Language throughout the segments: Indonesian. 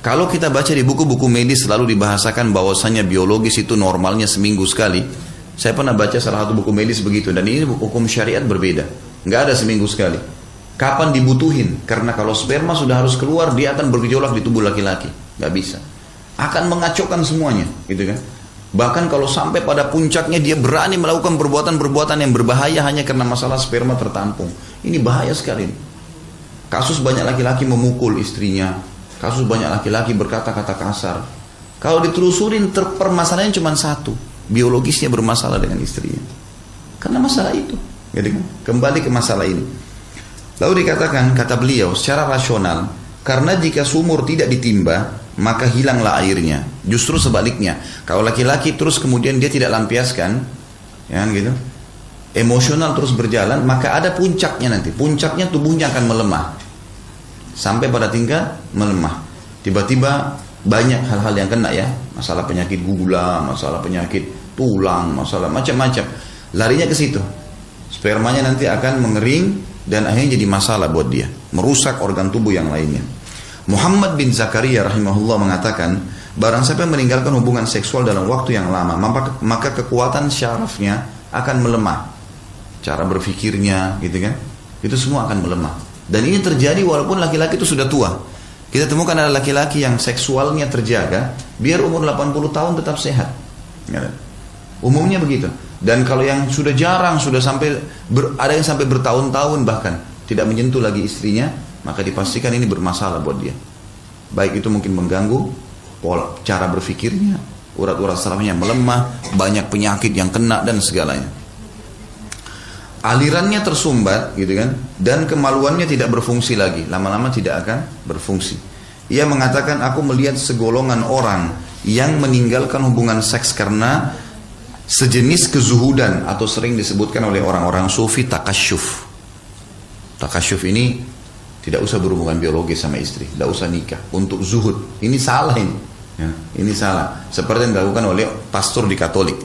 Kalau kita baca di buku-buku medis selalu dibahasakan bahwasanya biologis itu normalnya seminggu sekali. Saya pernah baca salah satu buku medis begitu, dan ini hukum syariat berbeda. Nggak ada seminggu sekali. Kapan dibutuhin? Karena kalau sperma sudah harus keluar, dia akan bergejolak di tubuh laki-laki. Nggak bisa. Akan mengacaukan semuanya, gitu kan? Bahkan kalau sampai pada puncaknya dia berani melakukan perbuatan-perbuatan yang berbahaya hanya karena masalah sperma tertampung. Ini bahaya sekali. Kasus banyak laki-laki memukul istrinya. Kasus banyak laki-laki berkata-kata kasar. Kalau ditelusurin permasalahannya cuma satu. Biologisnya bermasalah dengan istrinya. Karena masalah itu. Gitu kan? Kembali ke masalah ini. Lalu dikatakan, kata beliau, secara rasional, karena jika sumur tidak ditimba, maka hilanglah airnya. Justru sebaliknya, kalau laki-laki terus kemudian dia tidak lampiaskan, ya gitu, emosional terus berjalan, maka ada puncaknya nanti. Puncaknya tubuhnya akan melemah. Sampai pada tingkat melemah. Tiba-tiba banyak hal-hal yang kena ya. Masalah penyakit gula, masalah penyakit tulang, masalah macam-macam. Larinya ke situ. Spermanya nanti akan mengering dan akhirnya jadi masalah buat dia. Merusak organ tubuh yang lainnya. Muhammad bin Zakaria rahimahullah mengatakan, barang siapa yang meninggalkan hubungan seksual dalam waktu yang lama, maka kekuatan syarafnya akan melemah. Cara berpikirnya gitu kan. Itu semua akan melemah. Dan ini terjadi walaupun laki-laki itu sudah tua. Kita temukan ada laki-laki yang seksualnya terjaga, biar umur 80 tahun tetap sehat. Umumnya begitu. Dan kalau yang sudah jarang, sudah sampai ada yang sampai bertahun-tahun bahkan tidak menyentuh lagi istrinya, maka dipastikan ini bermasalah buat dia. Baik itu mungkin mengganggu pola cara berpikirnya, urat-urat sarafnya melemah, banyak penyakit yang kena dan segalanya. Alirannya tersumbat gitu kan, dan kemaluannya tidak berfungsi lagi, lama-lama tidak akan berfungsi. Ia mengatakan, aku melihat segolongan orang yang meninggalkan hubungan seks karena sejenis kezuhudan, atau sering disebutkan oleh orang-orang sufi takasyuf. Takasyuf ini tidak usah berhubungan biologis sama istri, tidak usah nikah, untuk zuhud. Ini salah ini ya, ini salah. Seperti yang dilakukan oleh pastor di Katolik,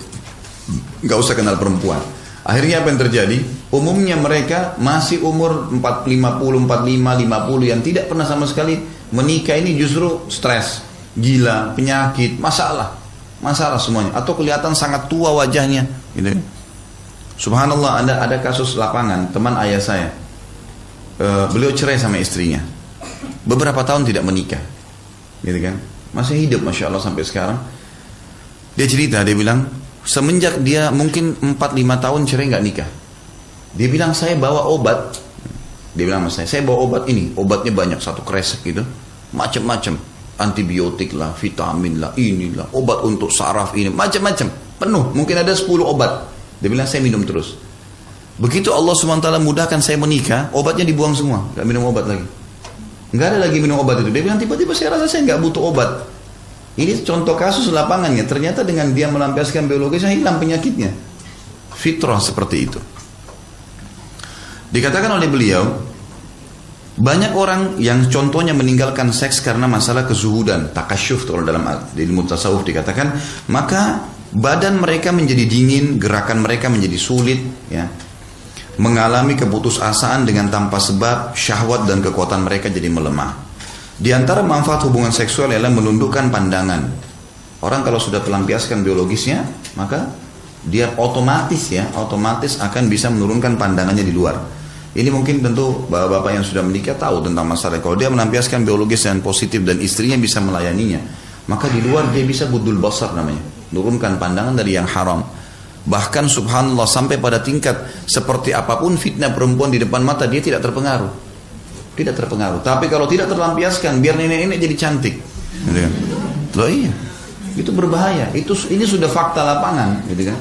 nggak usah kenal perempuan. Akhirnya apa yang terjadi? Umumnya mereka masih umur 50, 45, 50 yang tidak pernah sama sekali menikah, ini justru stres, gila, penyakit, masalah semuanya. Atau kelihatan sangat tua wajahnya. Gitu. Subhanallah, ada kasus lapangan, teman ayah saya. Beliau cerai sama istrinya. Beberapa tahun tidak menikah. Gitu kan? Masih hidup Masya Allah sampai sekarang. Dia cerita, dia bilang, semenjak dia mungkin 4-5 tahun cerai nggak nikah. Dia bilang, saya bawa obat. Dia bilang sama saya bawa obat ini. Obatnya banyak, satu kresek gitu. Macam-macam. Antibiotik lah, vitamin lah, inilah. Obat untuk saraf ini, macam-macam. Penuh, mungkin ada 10 obat. Dia bilang, saya minum terus. Begitu Allah SWT mudahkan saya menikah, obatnya dibuang semua. Nggak minum obat lagi. Nggak ada lagi minum obat itu. Dia bilang, tiba-tiba saya rasa saya nggak butuh obat. Ini contoh kasus lapangannya. Ternyata dengan dia melampiaskan biologisnya, hilang penyakitnya. Fitrah seperti itu. Dikatakan oleh beliau, banyak orang yang contohnya meninggalkan seks karena masalah kezuhudan, takasyuf, kalau dalam ilmu tasawuf dikatakan, maka badan mereka menjadi dingin, gerakan mereka menjadi sulit, ya, mengalami keputusasaan dengan tanpa sebab, syahwat dan kekuatan mereka jadi melemah. Di antara manfaat hubungan seksual adalah menundukkan pandangan. Orang kalau sudah terlampiaskan biologisnya, maka dia otomatis akan bisa menurunkan pandangannya di luar. Ini mungkin tentu bapak-bapak yang sudah menikah tahu tentang masalah. Kalau dia melampiaskan biologis yang positif dan istrinya bisa melayaninya, maka di luar dia bisa budul basar namanya, menurunkan pandangan dari yang haram. Bahkan subhanallah sampai pada tingkat seperti apapun fitnah perempuan di depan mata dia tidak terpengaruh. Tidak terpengaruh. Tapi kalau tidak terlampiaskan, biar nenek-nenek jadi cantik. Loh iya, itu berbahaya. Ini sudah fakta lapangan, gitu kan?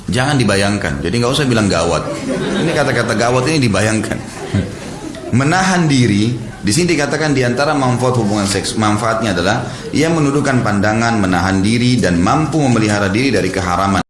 Jangan dibayangkan. Jadi nggak usah bilang gawat. Ini kata-kata gawat ini dibayangkan. Menahan diri. Di sini dikatakan di antara manfaat hubungan seks, manfaatnya adalah ia menundukkan pandangan, menahan diri dan mampu memelihara diri dari keharaman.